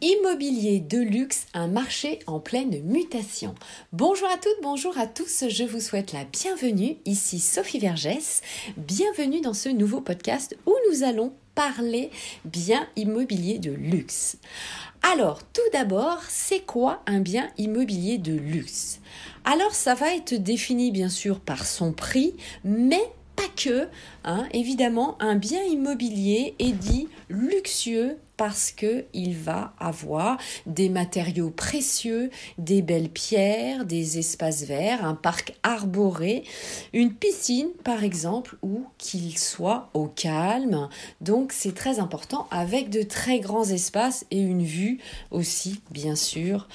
Immobilier de luxe, un marché en pleine mutation. Bonjour à toutes, bonjour à tous, je vous souhaite la bienvenue, ici Sophie Vergès. Bienvenue dans ce nouveau podcast où nous allons parler bien immobilier de luxe. Alors, tout d'abord, c'est quoi un bien immobilier de luxe? Alors, ça va être défini bien sûr par son prix, mais pas que, évidemment, un bien immobilier est dit luxueux parce qu'il va avoir des matériaux précieux, des belles pierres, des espaces verts, un parc arboré, une piscine par exemple, ou qu'il soit au calme. Donc c'est très important avec de très grands espaces et une vue aussi bien sûr,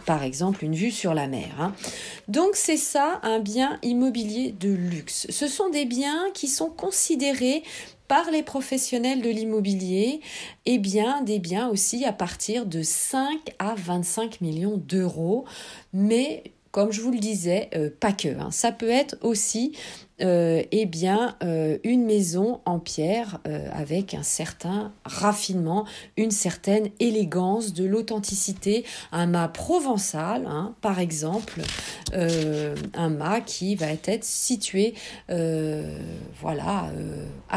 par exemple une vue sur la mer. Donc c'est ça un bien immobilier de luxe. Ce sont des biens qui sont considérés par les professionnels de l'immobilier, et bien des biens aussi à partir de 5 à 25 millions d'euros, mais comme je vous le disais, pas que. Ça peut être aussi une maison en pierre avec un certain raffinement, une certaine élégance, de l'authenticité, un mât provençal, par exemple, un mât qui va être situé à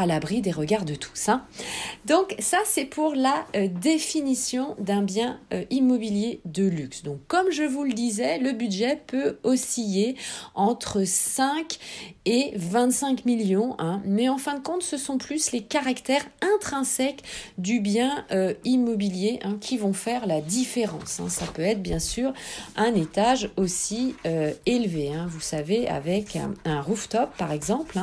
l'abri des regards de tous. Donc ça, c'est pour la définition d'un bien immobilier de luxe. Donc comme je vous le disais, le budget peut osciller entre 5 et 25 millions, mais en fin de compte, ce sont plus les caractères intrinsèques du bien immobilier qui vont faire la différence. Ça peut être bien sûr un étage aussi élevé, vous savez, avec un rooftop par exemple,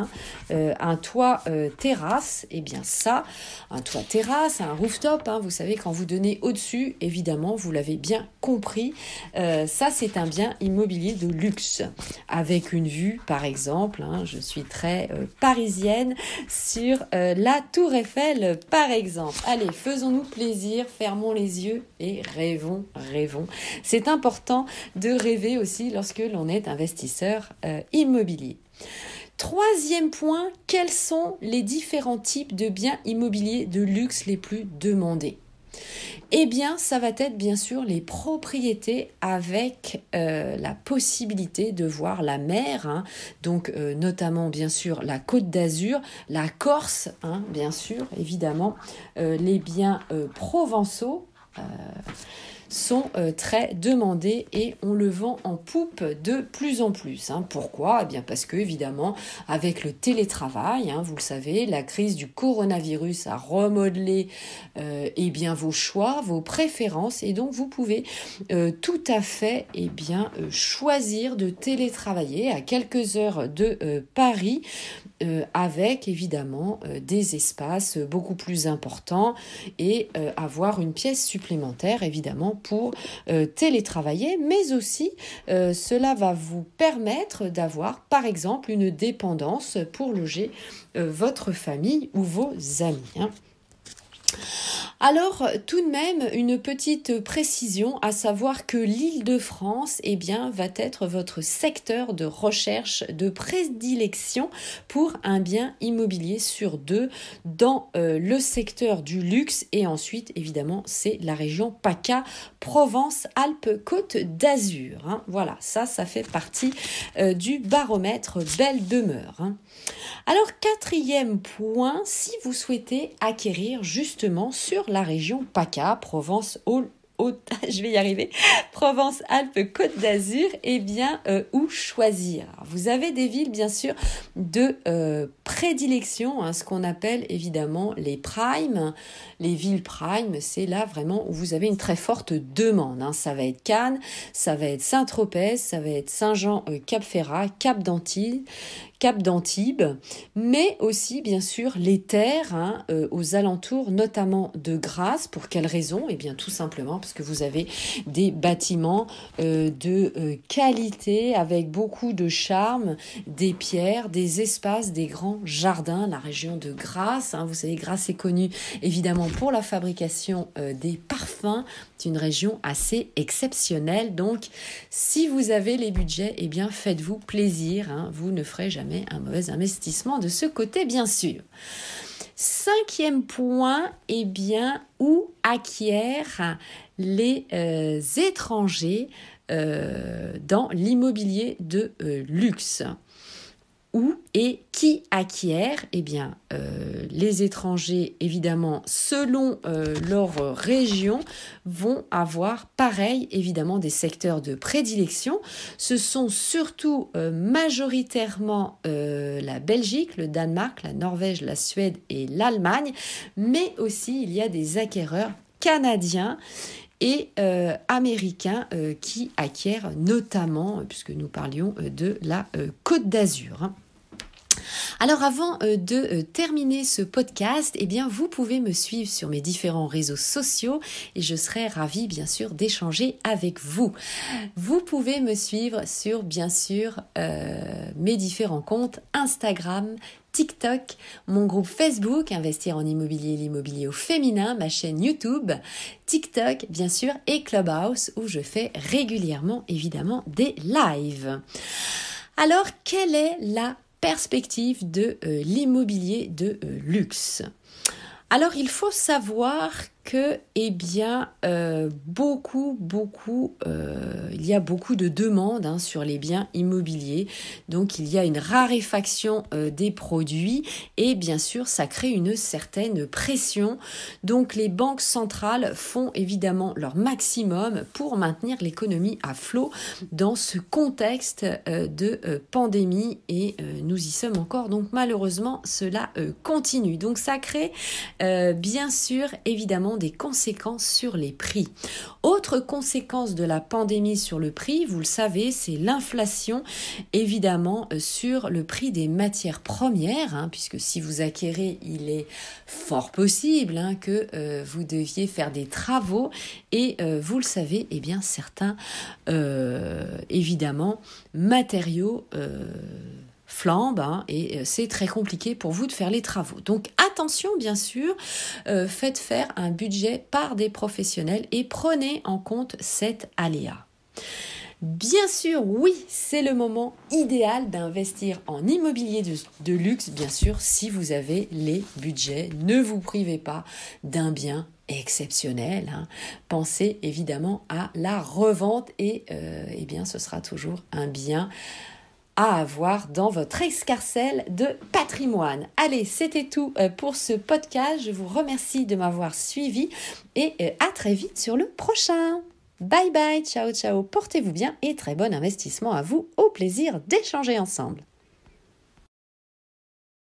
un toit terrasse, et bien ça, un toit terrasse, un rooftop, vous savez, quand vous donnez au-dessus, évidemment, vous l'avez bien compris, ça c'est un bien immobilier de luxe, avec une vue par exemple, je suis très parisienne, sur la Tour Eiffel par exemple. Allez, faisons-nous plaisir, fermons les yeux et rêvons. C'est important de rêver aussi lorsque l'on est investisseur immobilier. Troisième point, quels sont les différents types de biens immobiliers de luxe les plus demandés ? Eh bien, ça va être bien sûr les propriétés avec la possibilité de voir la mer, donc notamment bien sûr la Côte d'Azur, la Corse, bien sûr, évidemment, les biens provençaux sont très demandés et on le vend en poupe de plus en plus. Pourquoi ? Eh bien parce que évidemment avec le télétravail, vous le savez, la crise du coronavirus a remodelé vos choix, vos préférences, et donc vous pouvez tout à fait choisir de télétravailler à quelques heures de Paris, avec évidemment des espaces beaucoup plus importants et avoir une pièce supplémentaire évidemment pour télétravailler, mais aussi cela va vous permettre d'avoir par exemple une dépendance pour loger votre famille ou vos amis. Alors, tout de même, une petite précision, à savoir que l'Île-de-France, va être votre secteur de recherche de prédilection pour un bien immobilier sur deux dans le secteur du luxe, et ensuite, évidemment, c'est la région PACA, Provence-Alpes-Côte d'Azur. Voilà, ça fait partie du baromètre Belle Demeure. Alors, quatrième point, si vous souhaitez acquérir justement sur la région PACA, Provence-Alpes-Côte d'Azur, où choisir ? Vous avez des villes, bien sûr, de prédilection, ce qu'on appelle évidemment les primes. Les villes primes, c'est là vraiment où vous avez une très forte demande. Ça va être Cannes, ça va être Saint-Tropez, ça va être Saint-Jean-Cap-Ferrat, Cap d'Antibes, mais aussi bien sûr les terres aux alentours, notamment de Grasse. Pour quelle raison ? Eh bien tout simplement parce que vous avez des bâtiments de qualité avec beaucoup de charme, des pierres, des espaces, des grands jardins. La région de Grasse, vous savez, Grasse est connue évidemment pour la fabrication des parfums. C'est une région assez exceptionnelle, donc si vous avez les budgets, faites-vous plaisir, vous ne ferez jamais un mauvais investissement de ce côté, bien sûr. 5e point, eh bien, où acquièrent les étrangers dans l'immobilier de luxe. Où et qui acquiert? Eh bien, les étrangers, évidemment, selon leur région, vont avoir, pareil, évidemment, des secteurs de prédilection. Ce sont surtout majoritairement la Belgique, le Danemark, la Norvège, la Suède et l'Allemagne, mais aussi il y a des acquéreurs canadiens et américains qui acquièrent notamment, puisque nous parlions de la Côte d'Azur. Alors avant de terminer ce podcast, eh bien vous pouvez me suivre sur mes différents réseaux sociaux et je serai ravie bien sûr d'échanger avec vous. Vous pouvez me suivre sur bien sûr mes différents comptes Instagram, TikTok, mon groupe Facebook, Investir en immobilier, l'immobilier au féminin, ma chaîne YouTube, TikTok bien sûr et Clubhouse où je fais régulièrement évidemment des lives. Alors quelle est la perspective de l'immobilier de luxe? Alors il faut savoir que il y a beaucoup de demandes sur les biens immobiliers. Donc il y a une raréfaction des produits et bien sûr ça crée une certaine pression. Donc les banques centrales font évidemment leur maximum pour maintenir l'économie à flot dans ce contexte de pandémie et nous y sommes encore. Donc malheureusement cela continue. Donc ça crée bien sûr évidemment des conséquences sur les prix. Autre conséquence de la pandémie sur le prix, vous le savez, c'est l'inflation évidemment sur le prix des matières premières, puisque si vous acquérez, il est fort possible que vous deviez faire des travaux et vous le savez, eh bien certains évidemment matériaux flambe et c'est très compliqué pour vous de faire les travaux. Donc attention bien sûr, faites faire un budget par des professionnels et prenez en compte cet aléa. Bien sûr, oui, c'est le moment idéal d'investir en immobilier de luxe, bien sûr, si vous avez les budgets. Ne vous privez pas d'un bien exceptionnel. Pensez évidemment à la revente et eh bien, ce sera toujours un bien à avoir dans votre escarcelle de patrimoine. Allez, c'était tout pour ce podcast. Je vous remercie de m'avoir suivi et à très vite sur le prochain. Bye bye, ciao ciao, portez-vous bien et très bon investissement à vous. Au plaisir d'échanger ensemble.